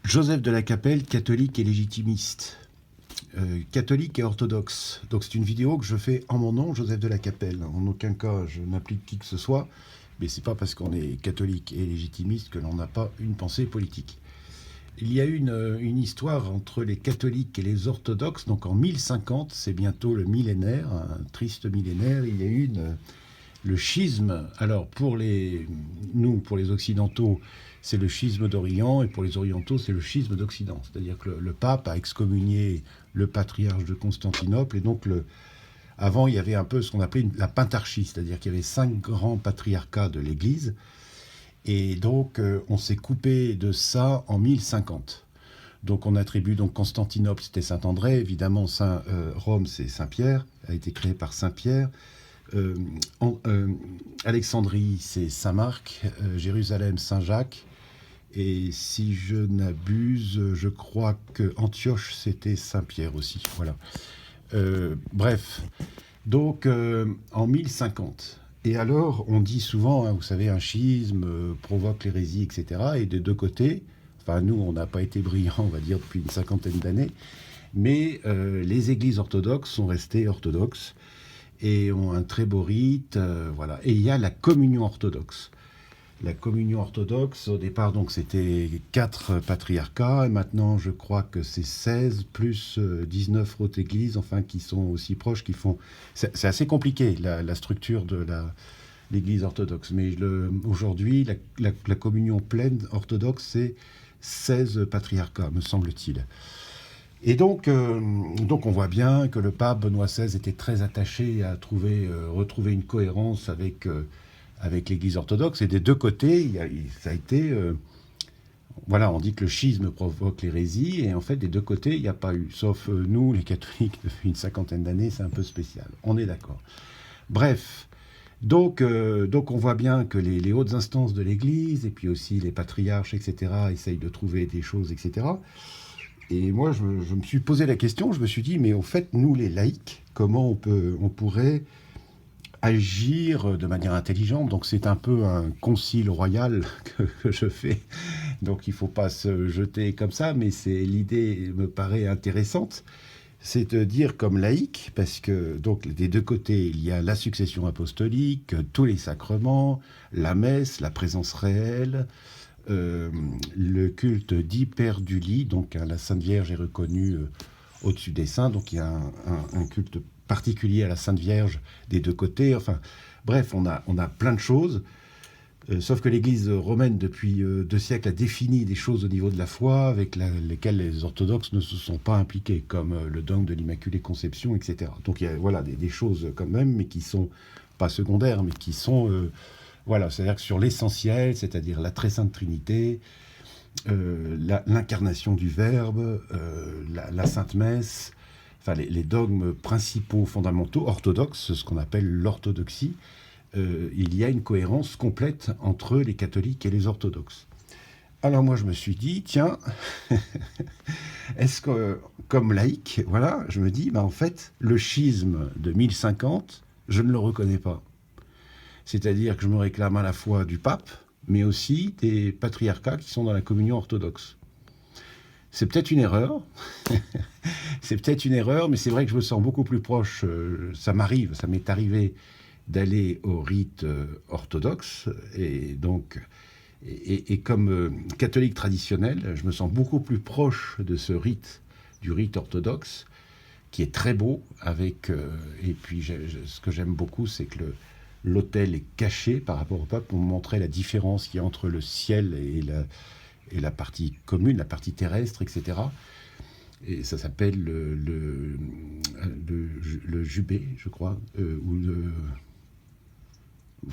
Joseph de la Capelle, catholique et légitimiste. Catholique et orthodoxe. Donc c'est une vidéo que je fais en mon nom, Joseph de la Capelle. En aucun cas je n'implique qui que ce soit, mais c'est pas parce qu'on est catholique et légitimiste que l'on n'a pas une pensée politique. Il y a eu une histoire entre les catholiques et les orthodoxes, donc en 1050, c'est bientôt le millénaire, un triste millénaire, il y a eu le schisme. Alors pour les occidentaux, c'est le schisme d'Orient, et pour les orientaux, c'est le schisme d'Occident. C'est-à-dire que le pape a excommunié le patriarche de Constantinople, et donc avant, il y avait un peu ce qu'on appelait la pentarchie, c'est-à-dire qu'il y avait 5 grands patriarcats de l'Église, et donc on s'est coupé de ça en 1050. Donc on attribue donc Constantinople, c'était Saint-André, évidemment Rome, c'est Saint-Pierre, a été créé par Saint-Pierre. Alexandrie, c'est Saint-Marc, Jérusalem, Saint-Jacques, et si je n'abuse, je crois que Antioche, c'était Saint-Pierre aussi. Voilà. Bref, donc en 1050. Et alors, on dit souvent, hein, vous savez, un schisme provoque l'hérésie, etc. Et des deux côtés, enfin nous, on n'a pas été brillants, on va dire, depuis une cinquantaine d'années, mais les églises orthodoxes sont restées orthodoxes et ont un très beau rite, voilà. Et il y a la communion orthodoxe. La communion orthodoxe, au départ, donc, c'était 4 patriarcats, et maintenant, je crois que c'est 16, plus 19 autres églises, enfin, qui sont aussi proches, qui font... C'est assez compliqué, la structure de l'église orthodoxe, mais aujourd'hui, la communion pleine orthodoxe, c'est 16 patriarcats, me semble-t-il. Et donc on voit bien que le pape Benoît XVI était très attaché à retrouver une cohérence avec l'Église orthodoxe. Et des deux côtés, ça a été... voilà, on dit que le schisme provoque l'hérésie, et en fait, des deux côtés, il n'y a pas eu. Sauf nous, les catholiques, depuis une cinquantaine d'années, c'est un peu spécial. On est d'accord. Bref, donc on voit bien que les hautes instances de l'Église, et puis aussi les patriarches, etc., essayent de trouver des choses, etc., et moi, je me suis posé la question, je me suis dit, mais au fait, nous, les laïcs, comment on pourrait agir de manière intelligente? Donc c'est un peu un concile royal que je fais, donc il ne faut pas se jeter comme ça, mais l'idée me paraît intéressante, c'est de dire comme laïc, parce que donc des deux côtés, il y a la succession apostolique, tous les sacrements, la messe, la présence réelle, le culte d'hyperdulie, donc la Sainte Vierge est reconnue au-dessus des saints, donc il y a un culte particulier à la Sainte Vierge des deux côtés. Enfin, bref, on a plein de choses, sauf que l'Église romaine, depuis 2 siècles, a défini des choses au niveau de la foi avec lesquelles les orthodoxes ne se sont pas impliqués, comme le dogme de l'Immaculée Conception, etc. Donc il y a voilà, des choses quand même, mais qui sont pas secondaires, mais qui sont... voilà, c'est-à-dire que sur l'essentiel, c'est-à-dire la très sainte Trinité, l'incarnation du Verbe, la Sainte Messe, enfin les dogmes principaux fondamentaux orthodoxes, ce qu'on appelle l'orthodoxie, il y a une cohérence complète entre les catholiques et les orthodoxes. Alors moi je me suis dit, tiens, est-ce que comme laïc, voilà, je me dis, en fait, le schisme de 1050, je ne le reconnais pas. C'est-à-dire que je me réclame à la fois du pape, mais aussi des patriarcats qui sont dans la communion orthodoxe. C'est peut-être une erreur, mais c'est vrai que je me sens beaucoup plus proche, ça m'est arrivé d'aller au rite orthodoxe, et donc, et comme catholique traditionnel, je me sens beaucoup plus proche de du rite orthodoxe, qui est très beau, et puis ce que j'aime beaucoup, c'est que l'autel est caché par rapport au pape pour montrer la différence qu'il y a entre le ciel et la partie commune, la partie terrestre, etc. Et ça s'appelle le jubé, je crois,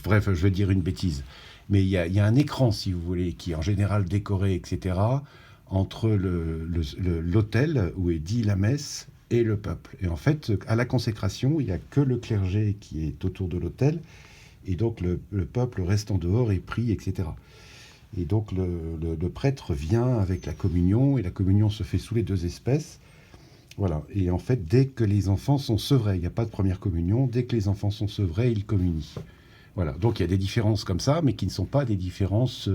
bref, je vais dire une bêtise. Mais il y a un écran, si vous voulez, qui est en général décoré, etc., entre l'autel où est dit la messe et le peuple. Et en fait, à la consécration, il n'y a que le clergé qui est autour de l'autel, et donc le peuple reste en dehors et prie, etc. Et donc le prêtre vient avec la communion, et la communion se fait sous les 2 espèces. Voilà. Et en fait, dès que les enfants sont sevrés, il n'y a pas de première communion, dès que les enfants sont sevrés, ils communient. Voilà. Donc il y a des différences comme ça, mais qui ne sont pas des différences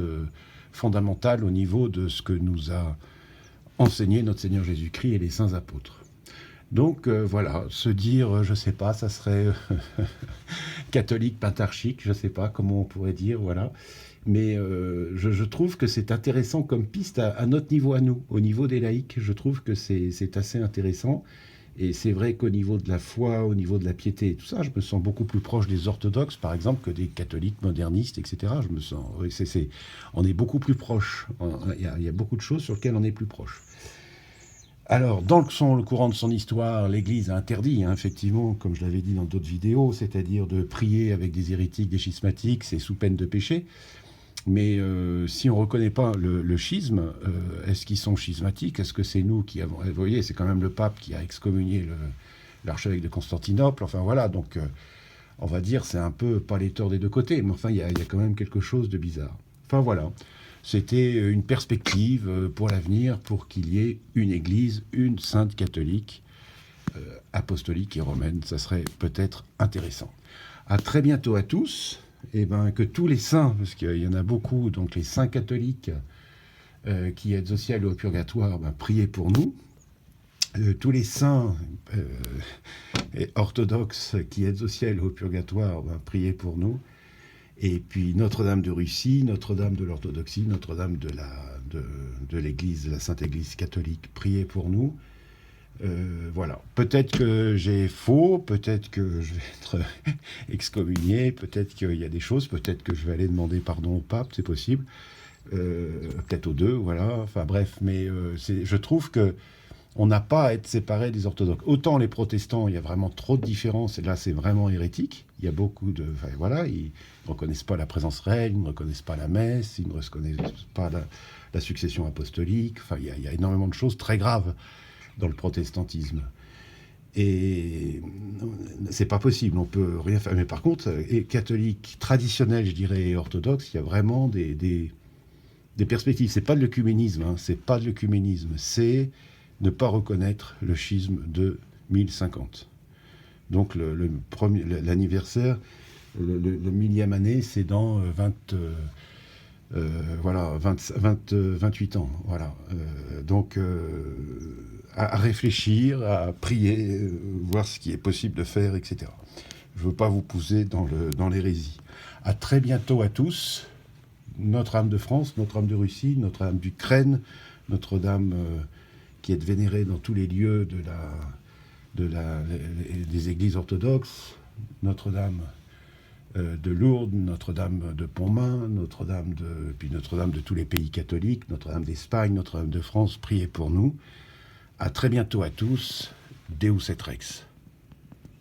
fondamentales au niveau de ce que nous a enseigné notre Seigneur Jésus-Christ et les saints apôtres. Donc voilà, se dire, je sais pas, ça serait catholique pentarchique, je sais pas comment on pourrait dire, voilà. Mais je trouve que c'est intéressant comme piste à notre niveau à nous, au niveau des laïcs. Je trouve que c'est assez intéressant. Et c'est vrai qu'au niveau de la foi, au niveau de la piété et tout ça, je me sens beaucoup plus proche des orthodoxes, par exemple, que des catholiques modernistes, etc. Je me sens, oui, on est beaucoup plus proche. Il y a beaucoup de choses sur lesquelles on est plus proche. Alors, dans le courant de son histoire, l'Église a interdit, hein, effectivement, comme je l'avais dit dans d'autres vidéos, c'est-à-dire de prier avec des hérétiques, des schismatiques, c'est sous peine de péché. Mais si on ne reconnaît pas le schisme, est-ce qu'ils sont schismatiques? Est-ce que c'est nous qui avons... Vous voyez, c'est quand même le pape qui a excommunié l'archevêque de Constantinople. Enfin voilà, donc on va dire c'est un peu pas les torts des deux côtés, mais enfin il y a quand même quelque chose de bizarre. Enfin voilà, c'était une perspective pour l'avenir, pour qu'il y ait une église, une sainte catholique, apostolique et romaine. Ça serait peut-être intéressant. À très bientôt à tous. Et ben, que tous les saints, parce qu'il y en a beaucoup, donc les saints catholiques qui êtes au ciel ou au purgatoire, ben, priez pour nous. Tous les saints orthodoxes qui êtes au ciel ou au purgatoire, ben, priez pour nous. Et puis Notre-Dame de Russie, Notre-Dame de l'orthodoxie, Notre-Dame de l'Église, de la Sainte Église catholique, priez pour nous. Voilà. Peut-être que j'ai faux, peut-être que je vais être excommunié, peut-être qu'il y a des choses, peut-être que je vais aller demander pardon au pape, c'est possible. Peut-être aux deux, voilà. Enfin bref, mais je trouve que on n'a pas à être séparés des orthodoxes. Autant les protestants, il y a vraiment trop de différences, et là c'est vraiment hérétique. Il y a beaucoup de... Enfin, voilà, ils ne reconnaissent pas la présence réelle, ils ne reconnaissent pas la messe, ils ne reconnaissent pas la succession apostolique. Enfin, il y a énormément de choses très graves dans le protestantisme. Et c'est pas possible, on peut rien faire. Mais par contre, et catholique traditionnel, je dirais, et orthodoxe, il y a vraiment des perspectives. C'est pas de l'œcuménisme, hein, c'est pas de l'œcuménisme, c'est ne pas reconnaître le schisme de 1050. Donc l'anniversaire, le millième année, c'est dans 28 ans. Voilà. Donc à réfléchir, à prier, voir ce qui est possible de faire, etc. Je ne veux pas vous pousser dans l'hérésie. À très bientôt à tous. Notre-Dame de France, Notre-Dame de Russie, Notre-Dame d'Ukraine, Notre-Dame qui est vénérée dans tous les lieux des églises orthodoxes, Notre-Dame de Lourdes, Notre-Dame de Pontmain, Notre-Dame de tous les pays catholiques, Notre-Dame d'Espagne, Notre-Dame de France, priez pour nous. À très bientôt à tous. Deus et Rex.